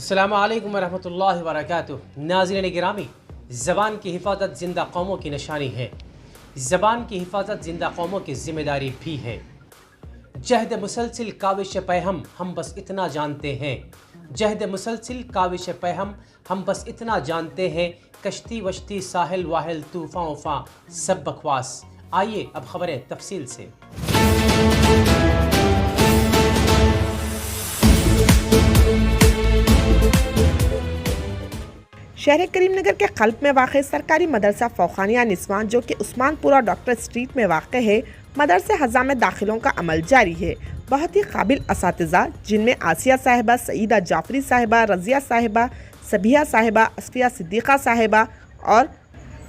السلام علیکم ورحمۃ اللہ وبرکاتہ۔ ناظرین گرامی، زبان کی حفاظت زندہ قوموں کی نشانی ہے۔ زبان کی حفاظت زندہ قوموں کی ذمہ داری بھی ہے۔ جہد مسلسل کاوش پہ ہم بس اتنا جانتے ہیں۔ جہد مسلسل کاوش پہ ہم بس اتنا جانتے ہیں۔ کشتی وشتی ساحل واحل طوفان وفاں سب بکواس۔ آئیے اب خبریں تفصیل سے۔ شہر کریم نگر کے قلب میں واقع سرکاری مدرسہ فوقانیہ نسوان جو کہ عثمان پورہ ڈاکٹر اسٹریٹ میں واقع ہے، مدرسے ہزا میں داخلوں کا عمل جاری ہے۔ بہت ہی قابل اساتذہ جن میں آسیہ صاحبہ، سعیدہ جعفری صاحبہ، رضیہ صاحبہ، سبیہ صاحبہ، اصفیہ صدیقہ صاحبہ اور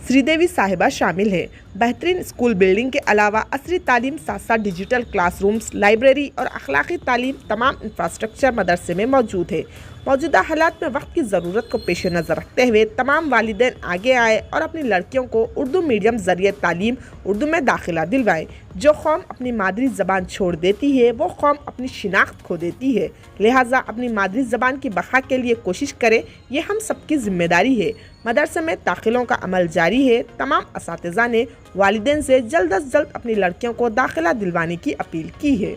سری دیوی صاحبہ شامل ہیں۔ بہترین اسکول بلڈنگ کے علاوہ عصری تعلیم ساتھ ساتھ ڈیجیٹل کلاس رومز، لائبریری اور اخلاقی تعلیم تمام انفراسٹرکچر مدرسے میں موجود ہے۔ موجودہ حالات میں وقت کی ضرورت کو پیش نظر رکھتے ہوئے تمام والدین آگے آئے اور اپنی لڑکیوں کو اردو میڈیم ذریعے تعلیم اردو میں داخلہ دلوائیں۔ جو قوم اپنی مادری زبان چھوڑ دیتی ہے وہ قوم اپنی شناخت کھو دیتی ہے، لہٰذا اپنی مادری زبان کی بقا کے لیے کوشش کرے، یہ ہم سب کی ذمہ داری ہے۔ مدرسے میں داخلوں کا عمل جاری ہے۔ تمام اساتذہ نے والدین سے جلد از جلد اپنی لڑکیوں کو داخلہ دلوانے کی اپیل کی ہے۔